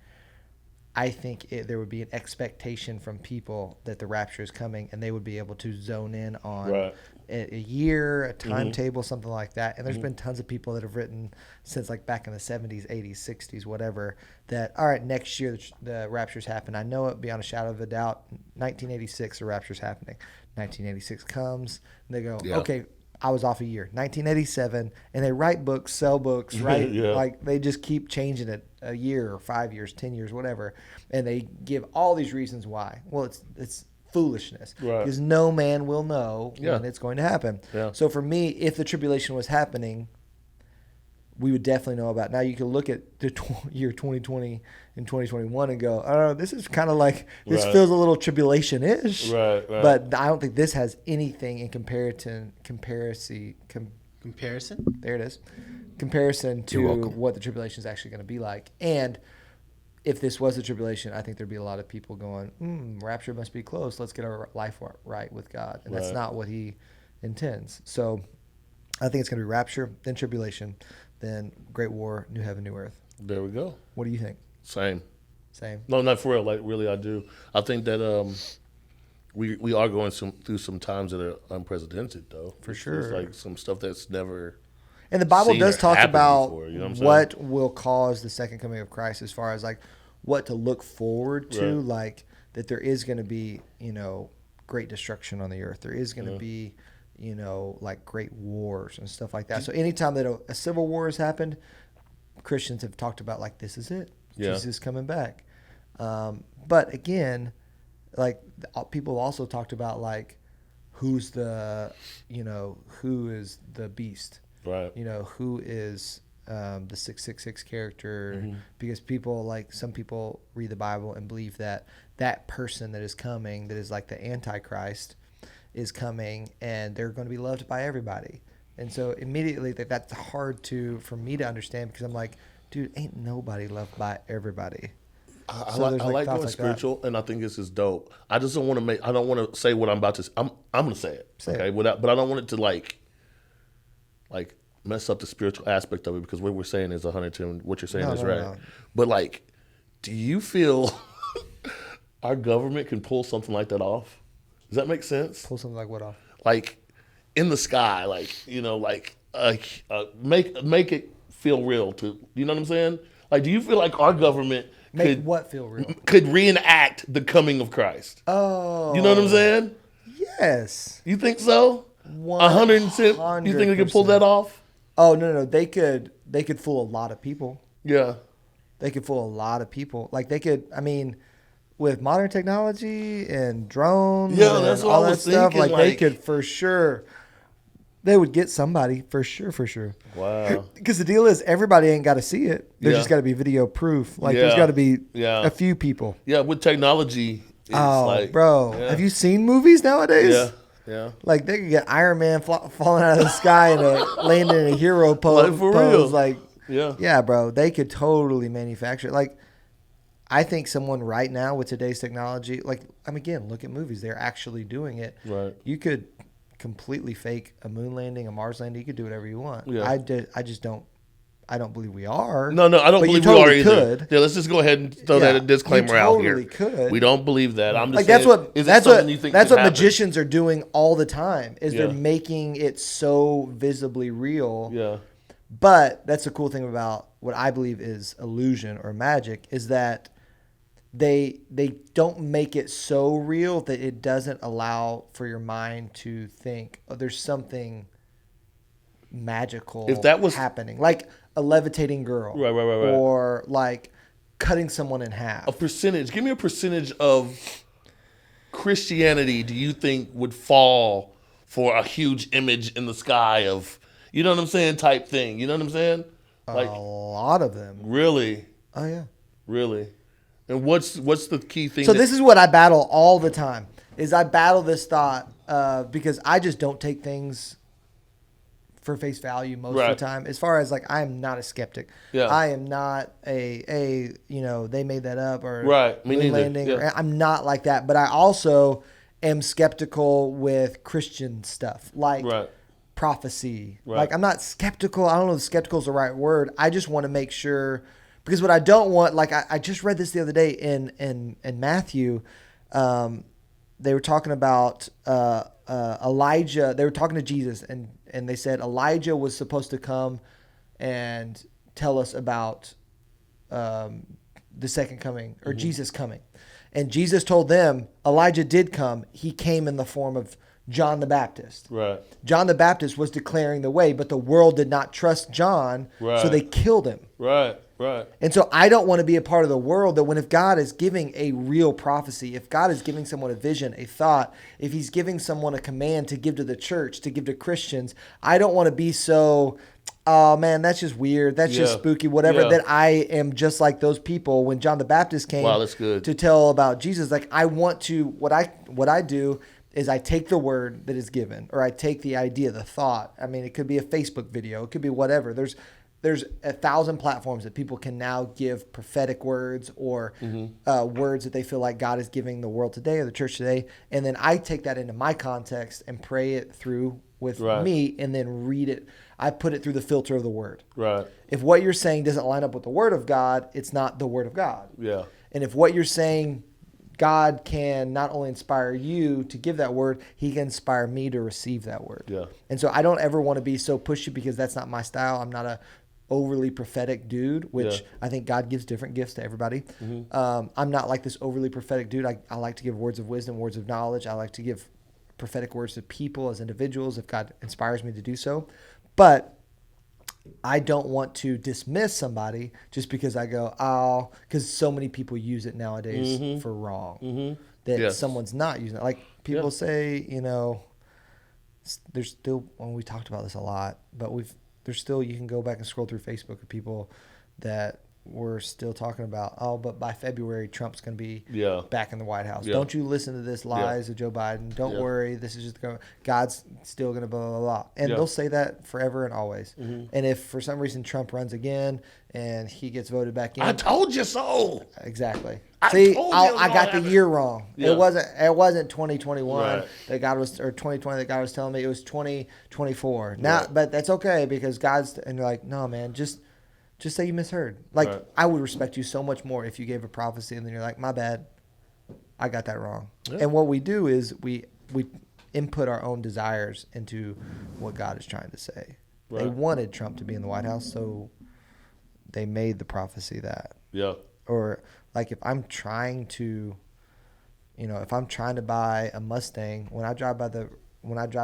S1: I think there would be an expectation from people that the rapture is coming, and they would be able to zone in on
S3: Right.
S1: a year, a timetable, something like that. And there's been tons of people that have written since like back in the 70s, 80s, 60s, whatever, that, all right, next year the rapture's happen. I know it beyond a shadow of a doubt. 1986, the rapture's happening. 1986 comes, and they go,
S3: Yeah.
S1: okay, I was off a year. 1987, and they write books, sell books, right?
S3: Yeah.
S1: Like they just keep changing it a year or 5 years, 10 years, whatever, and they give all these reasons why. Well, it's foolishness
S3: Right.
S1: because no man will know
S3: Yeah.
S1: when it's going to happen.
S3: Yeah.
S1: So for me, if the tribulation was happening, we would definitely know about it. Now you can look at the year 2020 and 2021 and go, oh, this is kind of like, this
S3: Right.
S1: feels a little tribulation-ish.
S3: Right.
S1: But I don't think this has anything in comparison there it is. Comparison to
S3: You're welcome.
S1: what the tribulation is actually going to be like. And if this was a tribulation, I think there'd be a lot of people going, rapture must be close. Let's get our life right with God. And that's
S3: Right.
S1: not what he intends. So I think it's going to be rapture, then tribulation, then great war, new heaven, new earth.
S3: There we go.
S1: What do you think?
S3: Same.
S1: Same.
S3: No, not for real. Like really, I do. I think that we are going through some times that are unprecedented, though.
S1: For
S3: It's
S1: sure.
S3: like some stuff that's never.
S1: And the Bible
S3: seen
S1: does
S3: or
S1: talk
S3: happened
S1: about
S3: before, you know what I'm saying?
S1: what will cause the second coming of Christ as far as like what to look forward to,
S3: Right.
S1: like that there is going to be, great destruction on the earth. There is going to be, like great wars and stuff like that. So anytime that a civil war has happened, Christians have talked about like, this is it.
S3: Yeah.
S1: Jesus is coming back. But again, like people also talked about like, who is the beast?
S3: Right.
S1: Who is the 666 character?
S3: Mm-hmm.
S1: Because some people read the Bible and believe that person that is coming, that is like the Antichrist, is coming, and they're going to be loved by everybody. And so immediately that's hard for me to understand, because I'm like, dude, ain't nobody loved by everybody.
S3: I
S1: So
S3: like
S1: there's,
S3: I
S1: like,
S3: like
S1: thoughts
S3: going
S1: like that.
S3: spiritual, and I think this is dope. I just don't want to I don't want to say what I'm about to. I'm going to say it.
S1: Say
S3: okay,
S1: it.
S3: but I don't want it to like mess up the spiritual aspect of it, because what we're saying is 110. What you're saying
S1: No,
S3: is
S1: no,
S3: right.
S1: no.
S3: But like, do you feel our government can pull something like that off? Does that make sense?
S1: Pull something like what off?
S3: Like in the sky, make it feel real. You know what I'm saying? Like, do you feel like our government
S1: Make
S3: could
S1: what feel real?
S3: could reenact the coming of Christ?
S1: Oh.
S3: You know what I'm saying?
S1: Yes.
S3: You think so? 110. You think they can pull that off?
S1: Oh, no. They could fool a lot of people.
S3: Yeah.
S1: They could fool a lot of people. Like with modern technology and drones
S3: Yeah,
S1: and
S3: that's what
S1: all
S3: I
S1: that
S3: was
S1: stuff,
S3: thinking,
S1: they
S3: like-
S1: could for sure. They would get somebody for sure.
S3: Wow.
S1: Because the deal is, everybody ain't got to see it. There's
S3: Yeah.
S1: just got to be video proof. Like there's
S3: Yeah.
S1: got to be
S3: Yeah.
S1: a few people.
S3: Yeah, with technology, it's
S1: Bro,
S3: yeah.
S1: have you seen movies nowadays?
S3: Yeah. Yeah.
S1: Like they could get Iron Man falling out of the sky and landing in a hero pose.
S3: Like, for real.
S1: Like,
S3: Yeah.
S1: yeah, bro, they could totally manufacture it. Like, I think someone right now with today's technology, again, look at movies. They're actually doing it.
S3: Right.
S1: You could completely fake a moon landing, a Mars landing. You could do whatever you want.
S3: Yeah.
S1: I just don't. I don't believe we are.
S3: No, I don't
S1: But you
S3: believe we are
S1: totally
S3: either.
S1: could.
S3: Yeah, let's just go ahead and throw
S1: Yeah,
S3: that disclaimer
S1: you
S3: out here.
S1: totally could.
S3: We don't believe that. I'm just
S1: Like
S3: saying, is it something you think
S1: that's
S3: could
S1: what
S3: happen?
S1: magicians are doing all the time. Is
S3: Yeah.
S1: they're making it so visibly real.
S3: Yeah.
S1: But that's the cool thing about what I believe is illusion or magic, is that they don't make it so real that it doesn't allow for your mind to think, oh, there's something magical
S3: If that was-
S1: happening, like a levitating girl,
S3: Right.
S1: or like cutting someone in half.
S3: A percentage. Give me a percentage of Christianity do you think would fall for a huge image in the sky of, you know what I'm saying, type thing? You know what I'm saying? Like,
S1: A lot of them.
S3: really,
S1: Oh yeah.
S3: really. And what's the key thing?
S1: So this is what I battle all the time. Is I battle this thought because I just don't take things for face value most of the time. As far as like, I am not a skeptic.
S3: Yeah.
S1: I am not a they made that up or
S3: Me
S1: moon
S3: neither.
S1: landing.
S3: Yeah.
S1: I'm not like that. But I also am skeptical with Christian stuff like prophecy. Like, I'm not skeptical. I don't know if skeptical is the right word. I just want to make sure, because what I don't want, like I just read this the other day in Matthew. They were talking about Elijah. They were talking to Jesus, and they said Elijah was supposed to come and tell us about the second coming, or Jesus coming. And Jesus told them Elijah did come. He came in the form of John the Baptist.
S3: Right.
S1: John the Baptist was declaring the way, but the world did not trust John, so they killed him.
S3: Right.
S1: And so I don't want to be a part of the world that, when if God is giving a real prophecy, if God is giving someone a vision, a thought, if he's giving someone a command to give to the church, to give to Christians, I don't want to be so, oh man, that's just weird. That's just spooky, whatever, that I am just like those people when John the Baptist came to tell about Jesus. Like, I want to, what I do is I take the word that is given, or I take the idea, the thought. I mean, it could be a Facebook video. It could be whatever. There's 1,000 platforms that people can now give prophetic words or words that they feel like God is giving the world today or the church today. And then I take that into my context and pray it through with me, and then read it. I put it through the filter of the word.
S3: Right.
S1: If what you're saying doesn't line up with the word of God, it's not the word of God.
S3: Yeah.
S1: And if what you're saying, God can not only inspire you to give that word, he can inspire me to receive that word.
S3: Yeah.
S1: And so I don't ever want to be so pushy, because that's not my style. I'm not a overly prophetic dude, which I think God gives different gifts to everybody. I'm not like this overly prophetic dude. I like to give words of wisdom, words of knowledge. I like to give prophetic words to people as individuals if God inspires me to do so. But I don't want to dismiss somebody just because I go, oh, because so many people use it nowadays for wrong. That someone's not using it. Like, people say, there's still, well, we talked about this a lot, but there's still, you can go back and scroll through Facebook of people that were still talking about, oh, but by February, Trump's going to be back in the White House. Don't you listen to this lies of Joe Biden. Don't worry. This is just God's still going to blah, blah, blah. And they'll say that forever and always. And if for some reason Trump runs again and he gets voted back in.
S3: I told you so.
S1: Exactly.
S3: I
S1: got the year wrong. It wasn't 2021 that God was, or 2020 that God was telling me. It was 2024. Now, but that's okay, because and you're like, no, man, just say you misheard. Like, I would respect you so much more if you gave a prophecy and then you're like, my bad, I got that wrong. And what we do is we input our own desires into what God is trying to say. They wanted Trump to be in the White House, so they made the prophecy that. Yeah. Or like, if I'm trying to buy a Mustang, when I drive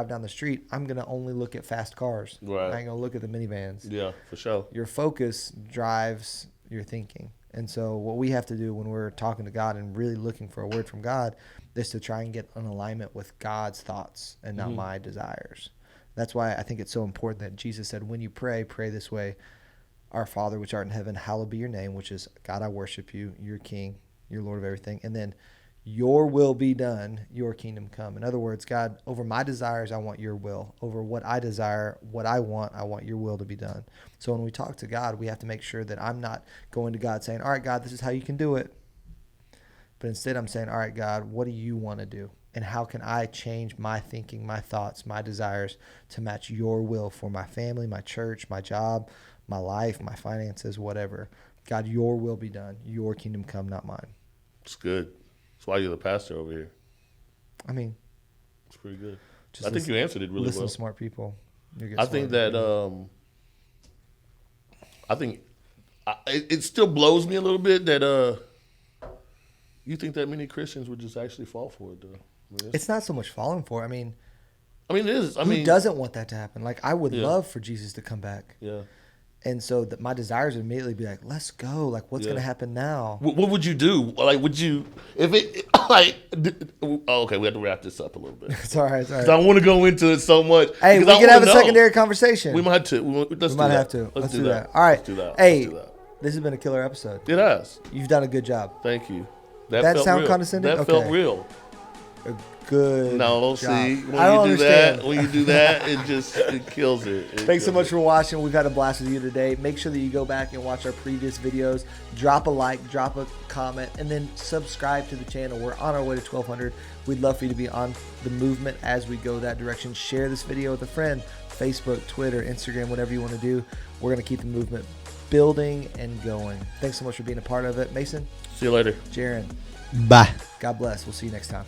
S1: down the street, I'm going to only look at fast cars. Right. I ain't going to look at the minivans. Yeah, for sure. Your focus drives your thinking. And so what we have to do when we're talking to God and really looking for a word from God is to try and get an alignment with God's thoughts and not my desires. That's why I think it's so important that Jesus said, when you pray this way: Our Father which art in heaven, hallowed be your name, which is, God, I worship you. You're King. You're Lord of everything. And then, your will be done, your kingdom come. In other words, God, over my desires, I want your will. Over what I desire, what I want your will to be done. So when we talk to God, we have to make sure that I'm not going to God saying, all right, God, this is how you can do it. But instead I'm saying, all right, God, what do you want to do? And how can I change my thinking, my thoughts, my desires to match your will for my family, my church, my job, my life, my finances, whatever. God, your will be done. Your kingdom come, not mine. It's good. That's why you're the pastor over here. I mean, it's pretty good. I think you answered it really well. Listen to smart people. I think that it still blows me a little bit that you think that many Christians would just actually fall for it, though. I mean, it's not so much falling for it. I mean, it is. Who doesn't want that to happen? Like, I would love for Jesus to come back. Yeah. And so my desires would immediately be like, let's go. Like, what's going to happen now?
S3: What would you do? Like, would you, if it, like, okay, we have to wrap this up a little bit.
S1: It's all right. It's all right.
S3: 'Cause I want to go into it so much.
S1: Hey, we can have a secondary conversation.
S3: We might have to.
S1: Let's do that. All right.
S3: Let's do that.
S1: Hey,
S3: Let's do that.
S1: this has been a killer episode.
S3: It has.
S1: You've done a good job.
S3: Thank you.
S1: That
S3: felt
S1: sound
S3: real.
S1: condescending?
S3: That
S1: Okay.
S3: felt real.
S1: A good
S3: No,
S1: job.
S3: see,
S1: I don't understand.
S3: when you do that, it kills it.
S1: Thanks so much for watching. We've had a blast with you today. Make sure that you go back and watch our previous videos. Drop a like, drop a comment, and then subscribe to the channel. We're on our way to 1,200. We'd love for you to be on the movement as we go that direction. Share this video with a friend. Facebook, Twitter, Instagram, whatever you want to do. We're going to keep the movement building and going. Thanks so much for being a part of it. Mason.
S3: See you later.
S1: Jaron.
S2: Bye.
S1: God bless. We'll see you next time.